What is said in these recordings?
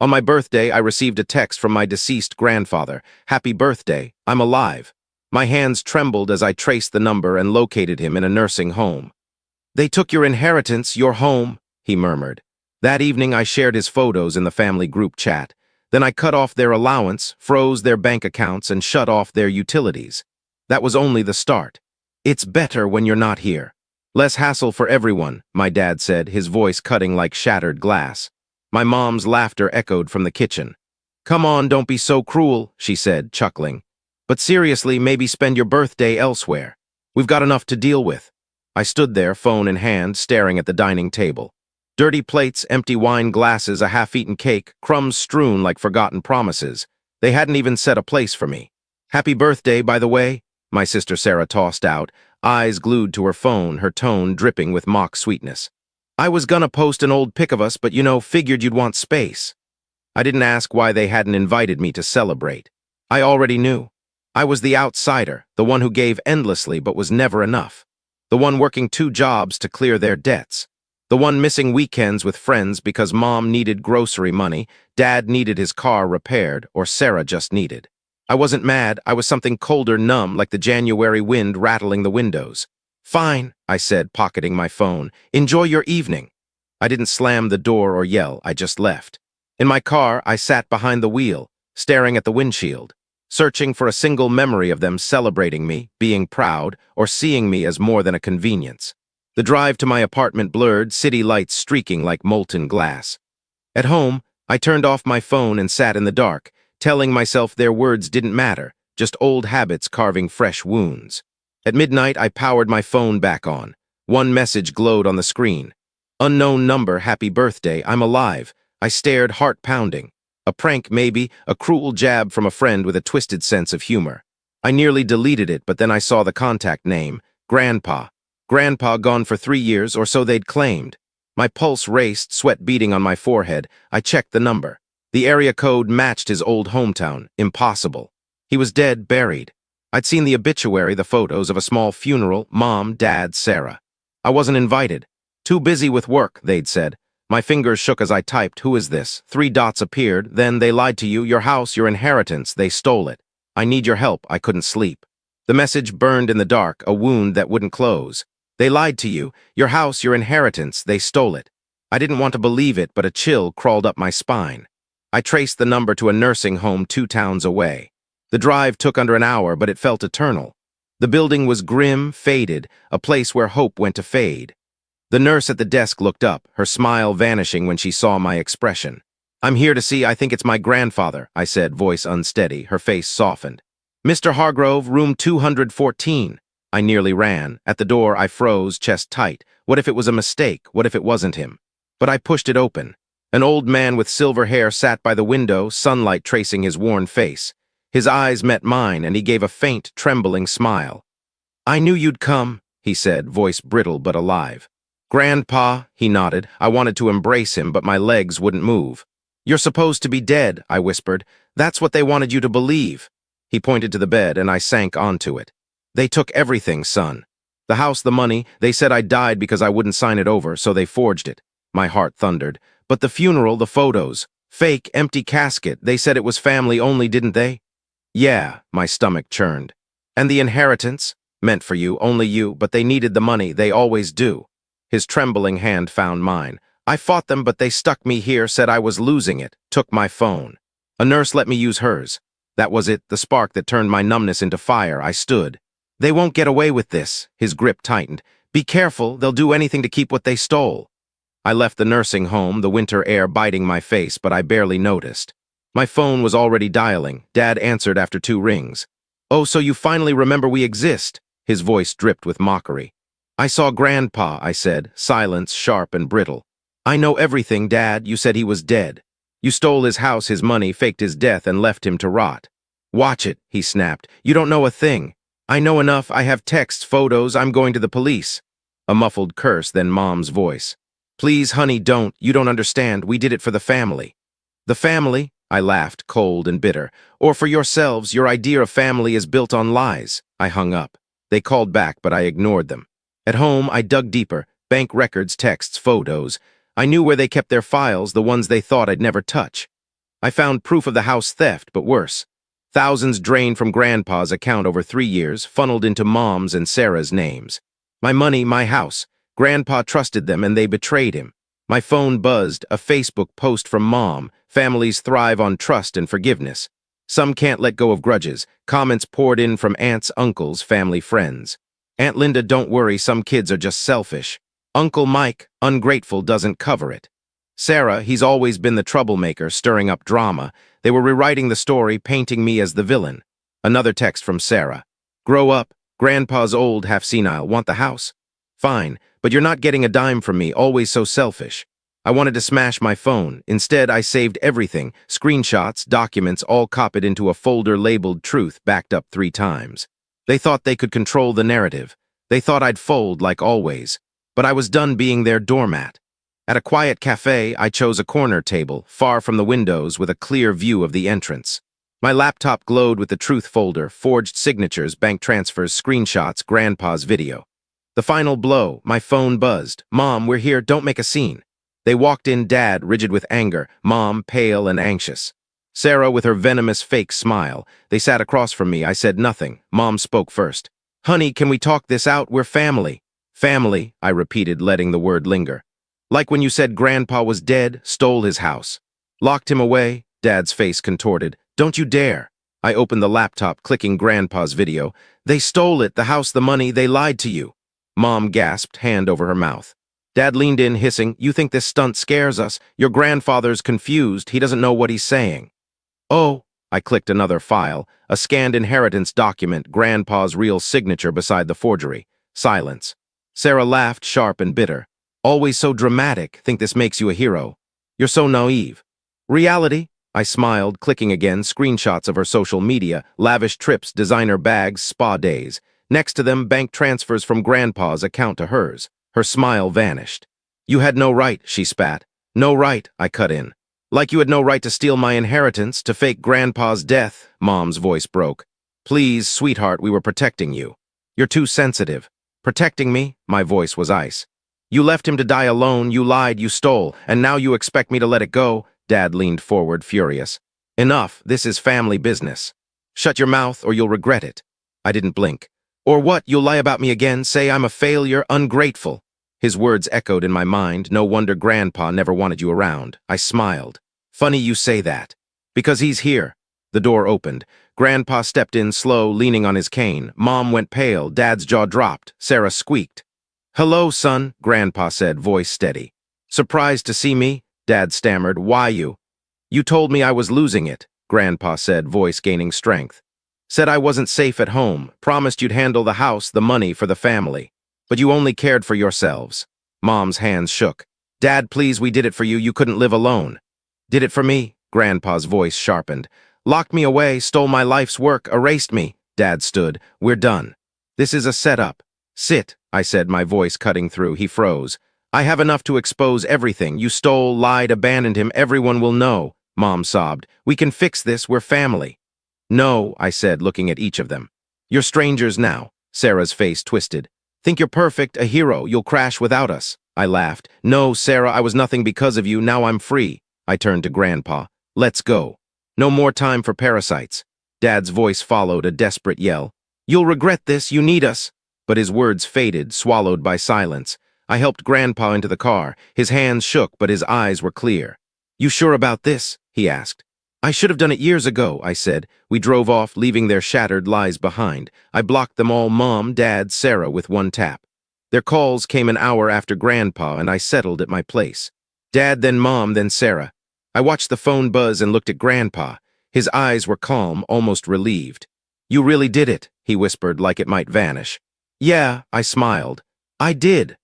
On my birthday, I received a text from my deceased grandfather. Happy birthday, I'm alive. My hands trembled as I traced the number and located him in a nursing home. They took your inheritance, your home, he murmured. That evening, I shared his photos in the family group chat. Then I cut off their allowance, froze their bank accounts, and shut off their utilities. That was only the start. It's better when you're not here. Less hassle for everyone, my dad said, his voice cutting like shattered glass. My mom's laughter echoed from the kitchen. Come on, don't be so cruel, she said, chuckling. But seriously, maybe spend your birthday elsewhere. We've got enough to deal with. I stood there, phone in hand, staring at the dining table. Dirty plates, empty wine glasses, a half-eaten cake, crumbs strewn like forgotten promises. They hadn't even set a place for me. Happy birthday, by the way, my sister Sarah tossed out, eyes glued to her phone, her tone dripping with mock sweetness. I was gonna post an old pic of us, but figured you'd want space. I didn't ask why they hadn't invited me to celebrate. I already knew. I was the outsider, the one who gave endlessly but was never enough. The one working 2 jobs to clear their debts. The one missing weekends with friends because mom needed grocery money, dad needed his car repaired, or Sarah just needed. I wasn't mad, I was something colder, numb, like the January wind rattling the windows. Fine, I said, pocketing my phone. Enjoy your evening. I didn't slam the door or yell, I just left. In my car, I sat behind the wheel, staring at the windshield, searching for a single memory of them celebrating me, being proud, or seeing me as more than a convenience. The drive to my apartment blurred, city lights streaking like molten glass. At home, I turned off my phone and sat in the dark, telling myself their words didn't matter, just old habits carving fresh wounds. At midnight, I powered my phone back on. One message glowed on the screen. Unknown number, happy birthday, I'm alive. I stared, heart pounding. A prank, maybe, a cruel jab from a friend with a twisted sense of humor. I nearly deleted it, but then I saw the contact name, Grandpa. Grandpa gone for 3 years, or so they'd claimed. My pulse raced, sweat beating on my forehead. I checked the number. The area code matched his old hometown. Impossible. He was dead, buried. I'd seen the obituary, the photos of a small funeral, mom, dad, Sarah. I wasn't invited. Too busy with work, they'd said. My fingers shook as I typed, who is this? 3 dots appeared, then they lied to you, your house, your inheritance, they stole it. I need your help, I couldn't sleep. The message burned in the dark, a wound that wouldn't close. They lied to you, your house, your inheritance, they stole it. I didn't want to believe it, but a chill crawled up my spine. I traced the number to a nursing home 2 towns away. The drive took under an hour, but it felt eternal. The building was grim, faded, a place where hope went to fade. The nurse at the desk looked up, her smile vanishing when she saw my expression. I'm here to see, I think it's my grandfather, I said, voice unsteady, her face softened. Mr. Hargrove, room 214. I nearly ran. At the door, I froze, chest tight. What if it was a mistake? What if it wasn't him? But I pushed it open. An old man with silver hair sat by the window, sunlight tracing his worn face. His eyes met mine, and he gave a faint, trembling smile. I knew you'd come, he said, voice brittle but alive. Grandpa, he nodded. I wanted to embrace him, but my legs wouldn't move. You're supposed to be dead, I whispered. That's what they wanted you to believe. He pointed to the bed, and I sank onto it. They took everything, son. The house, the money, they said I died because I wouldn't sign it over, so they forged it. My heart thundered. But the funeral, the photos, fake, empty casket, they said it was family only, didn't they? Yeah, my stomach churned. And the inheritance? Meant for you, only you, but they needed the money, they always do. His trembling hand found mine. I fought them, but they stuck me here, said I was losing it, took my phone. A nurse let me use hers. That was it, the spark that turned my numbness into fire. I stood. They won't get away with this. His grip tightened. Be careful, they'll do anything to keep what they stole. I left the nursing home, the winter air biting my face, but I barely noticed. My phone was already dialing. Dad answered after 2 rings. Oh, so you finally remember we exist? His voice dripped with mockery. I saw Grandpa, I said, silence sharp and brittle. I know everything, Dad. You said he was dead. You stole his house, his money, faked his death, and left him to rot. Watch it, he snapped. You don't know a thing. I know enough. I have texts, photos. I'm going to the police. A muffled curse, then Mom's voice. Please, honey, don't. You don't understand. We did it for the family. The family? I laughed, cold and bitter. Or for yourselves. Your idea of family is built on lies. I hung up. They called back, but I ignored them. At home, I dug deeper. Bank records, texts, photos. I knew where they kept their files, the ones they thought I'd never touch. I found proof of the house theft, but worse. Thousands drained from Grandpa's account over 3 years, funneled into Mom's and Sarah's names. My money, my house. Grandpa trusted them and they betrayed him. My phone buzzed, a Facebook post from Mom. Families thrive on trust and forgiveness. Some can't let go of grudges. Comments poured in from aunts, uncles, family, friends. Aunt Linda, don't worry, some kids are just selfish. Uncle Mike, ungrateful, doesn't cover it. Sarah, he's always been the troublemaker, stirring up drama. They were rewriting the story, painting me as the villain. Another text from Sarah. Grow up. Grandpa's old, half senile. Want the house? Fine, but you're not getting a dime from me, always so selfish. I wanted to smash my phone. Instead, I saved everything. Screenshots, documents, all copied into a folder labeled Truth, backed up 3 times. They thought they could control the narrative. They thought I'd fold like always. But I was done being their doormat. At a quiet cafe, I chose a corner table, far from the windows with a clear view of the entrance. My laptop glowed with the Truth folder, forged signatures, bank transfers, screenshots, Grandpa's video. The final blow, my phone buzzed. Mom, we're here, don't make a scene. They walked in, Dad, rigid with anger, Mom, pale and anxious. Sarah with her venomous fake smile. They sat across from me. I said nothing. Mom spoke first. Honey, can we talk this out? We're family. Family, I repeated, letting the word linger. Like when you said Grandpa was dead, stole his house. Locked him away, Dad's face contorted. Don't you dare. I opened the laptop, clicking Grandpa's video. They stole it, the house, the money, they lied to you. Mom gasped, hand over her mouth. Dad leaned in, hissing, you think this stunt scares us? Your grandfather's confused, he doesn't know what he's saying. Oh, I clicked another file, a scanned inheritance document, Grandpa's real signature beside the forgery. Silence. Sarah laughed, sharp and bitter. Always so dramatic, think this makes you a hero. You're so naive. Reality? I smiled, clicking again, screenshots of her social media, lavish trips, designer bags, spa days. Next to them, bank transfers from Grandpa's account to hers. Her smile vanished. You had no right, she spat. No right, I cut in. Like you had no right to steal my inheritance, to fake Grandpa's death, Mom's voice broke. Please, sweetheart, we were protecting you. You're too sensitive. Protecting me? My voice was ice. You left him to die alone, you lied, you stole, and now you expect me to let it go? Dad leaned forward, furious. Enough, this is family business. Shut your mouth or you'll regret it. I didn't blink. Or what, you'll lie about me again, say I'm a failure, ungrateful. His words echoed in my mind, no wonder Grandpa never wanted you around. I smiled. Funny you say that. Because he's here. The door opened. Grandpa stepped in slow, leaning on his cane. Mom went pale, Dad's jaw dropped. Sarah squeaked. Hello, son, Grandpa said, voice steady. Surprised to see me? Dad stammered. Why you? You told me I was losing it, Grandpa said, voice gaining strength. Said I wasn't safe at home, promised you'd handle the house, the money for the family. But you only cared for yourselves. Mom's hands shook. Dad, please, we did it for you, you couldn't live alone. Did it for me? Grandpa's voice sharpened. Locked me away, stole my life's work, erased me. Dad stood. We're done. This is a setup. Sit, I said, my voice cutting through. He froze. I have enough to expose everything. You stole, lied, abandoned him. Everyone will know. Mom sobbed. We can fix this. We're family. No, I said, looking at each of them. You're strangers now. Sarah's face twisted. Think you're perfect, a hero. You'll crash without us. I laughed. No, Sarah, I was nothing because of you. Now I'm free. I turned to Grandpa. Let's go. No more time for parasites. Dad's voice followed, a desperate yell. You'll regret this. You need us. But his words faded, swallowed by silence. I helped Grandpa into the car. His hands shook, but his eyes were clear. You sure about this? He asked. I should have done it years ago, I said. We drove off, leaving their shattered lies behind. I blocked them all, Mom, Dad, Sarah, with one tap. Their calls came an hour after Grandpa, and I settled at my place. Dad, then Mom, then Sarah. I watched the phone buzz and looked at Grandpa. His eyes were calm, almost relieved. You really did it, he whispered like it might vanish. Yeah, I smiled. I did.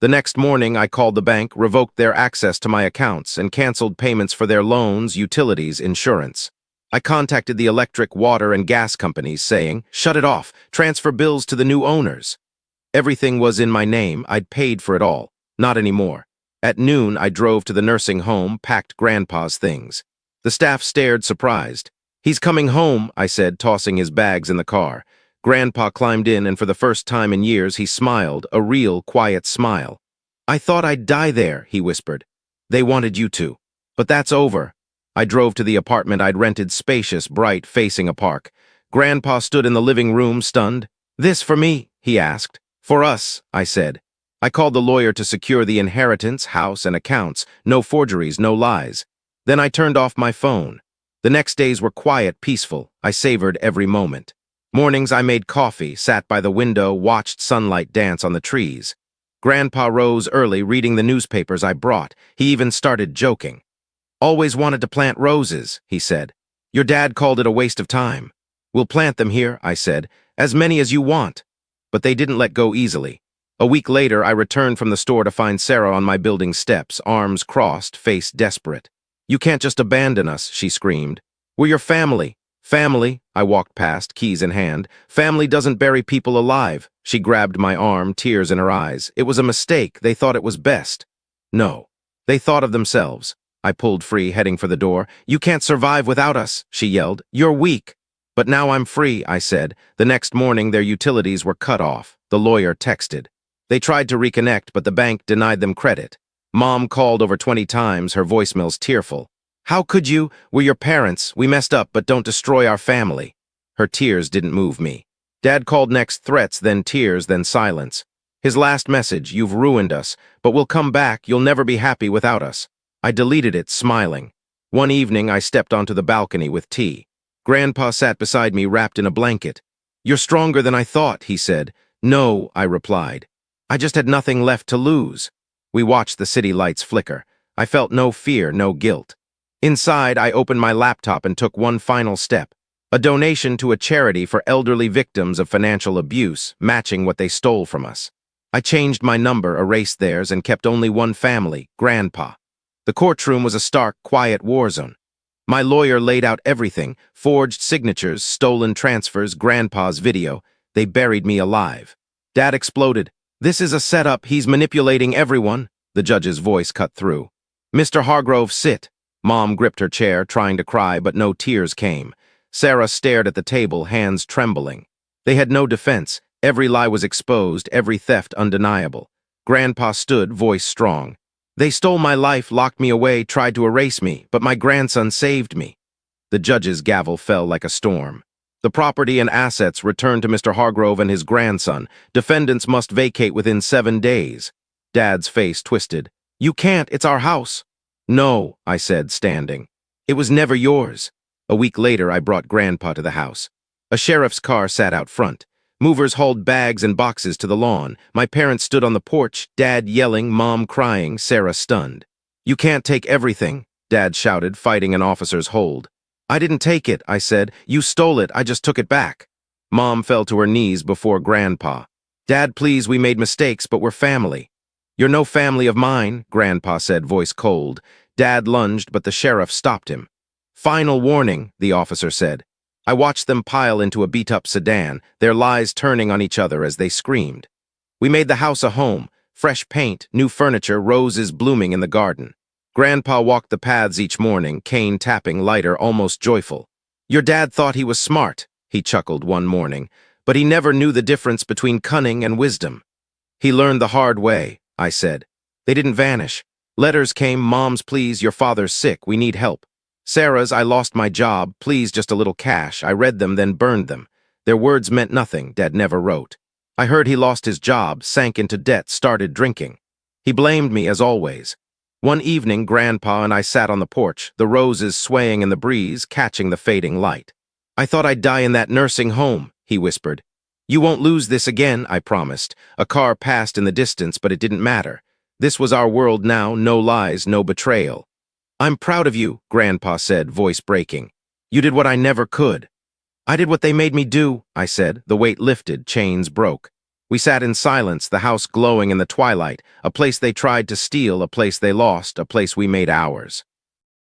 The next morning, I called the bank, revoked their access to my accounts, and canceled payments for their loans, utilities, insurance. I contacted the electric, water, and gas companies, saying, shut it off, transfer bills to the new owners. Everything was in my name. I'd paid for it all. Not anymore. At noon, I drove to the nursing home, packed Grandpa's things. The staff stared, surprised. He's coming home, I said, tossing his bags in the car. Grandpa climbed in, and for the first time in years, he smiled, a real, quiet smile. I thought I'd die there, he whispered. They wanted you to. But that's over. I drove to the apartment I'd rented, spacious, bright, facing a park. Grandpa stood in the living room, stunned. "This for me?" he asked. "For us," I said. I called the lawyer to secure the inheritance, house, and accounts. No forgeries, no lies. Then I turned off my phone. The next days were quiet, peaceful. I savored every moment. Mornings I made coffee, sat by the window, watched sunlight dance on the trees. Grandpa rose early, reading the newspapers I brought. He even started joking. "Always wanted to plant roses," he said. "Your dad called it a waste of time." "We'll plant them here," I said. "As many as you want." But they didn't let go easily. A week later, I returned from the store to find Sarah on my building steps, arms crossed, face desperate. "You can't just abandon us," she screamed. "We're your family." "Family," I walked past, keys in hand. "Family doesn't bury people alive." She grabbed my arm, tears in her eyes. "It was a mistake. They thought it was best." "No. They thought of themselves." I pulled free, heading for the door. "You can't survive without us," she yelled. "You're weak." "But now I'm free," I said. The next morning, their utilities were cut off. The lawyer texted. They tried to reconnect, but the bank denied them credit. Mom called over 20 times, her voicemails tearful. "How could you? We're your parents. We messed up, but don't destroy our family." Her tears didn't move me. Dad called next, threats, then tears, then silence. His last message: "You've ruined us, but we'll come back. You'll never be happy without us." I deleted it, smiling. One evening, I stepped onto the balcony with tea. Grandpa sat beside me, wrapped in a blanket. "You're stronger than I thought," he said. "No," I replied. "I just had nothing left to lose." We watched the city lights flicker. I felt no fear, no guilt. Inside, I opened my laptop and took one final step. A donation to a charity for elderly victims of financial abuse, matching what they stole from us. I changed my number, erased theirs, and kept only one family, Grandpa. The courtroom was a stark, quiet war zone. My lawyer laid out everything: forged signatures, stolen transfers, Grandpa's video. They buried me alive. Dad exploded. "This is a setup. He's manipulating everyone." The judge's voice cut through. "Mr. Hargrove, sit." Mom gripped her chair, trying to cry, but no tears came. Sarah stared at the table, hands trembling. They had no defense. Every lie was exposed, every theft undeniable. Grandpa stood, voice strong. "They stole my life, locked me away, tried to erase me, but my grandson saved me." The judge's gavel fell like a storm. "The property and assets returned to Mr. Hargrove and his grandson. Defendants must vacate within 7 days. Dad's face twisted. "You can't, it's our house." "No," I said, standing. "It was never yours." A week later, I brought Grandpa to the house. A sheriff's car sat out front. Movers hauled bags and boxes to the lawn. My parents stood on the porch, Dad yelling, Mom crying, Sarah stunned. "You can't take everything," Dad shouted, fighting an officer's hold. "I didn't take it," I said. "You stole it, I just took it back." Mom fell to her knees before Grandpa. "Dad, please, we made mistakes, but we're family." "You're no family of mine," Grandpa said, voice cold. Dad lunged, but the sheriff stopped him. "Final warning," the officer said. I watched them pile into a beat-up sedan, their lies turning on each other as they screamed. We made the house a home, fresh paint, new furniture, roses blooming in the garden. Grandpa walked the paths each morning, cane tapping lighter, almost joyful. "Your dad thought he was smart," he chuckled one morning, "but he never knew the difference between cunning and wisdom." "He learned the hard way," I said. They didn't vanish. Letters came: "Mom's, please, your father's sick, we need help." Sarah's: "I lost my job, please, just a little cash." I read them, then burned them. Their words meant nothing, Dad never wrote. I heard he lost his job, sank into debt, started drinking. He blamed me, as always. One evening, Grandpa and I sat on the porch, the roses swaying in the breeze, catching the fading light. "I thought I'd die in that nursing home," he whispered. "You won't lose this again," I promised. A car passed in the distance, but it didn't matter. This was our world now, no lies, no betrayal. "I'm proud of you," Grandpa said, voice breaking. "You did what I never could." "I did what they made me do," I said. The weight lifted, chains broke. We sat in silence, the house glowing in the twilight, a place they tried to steal, a place they lost, a place we made ours.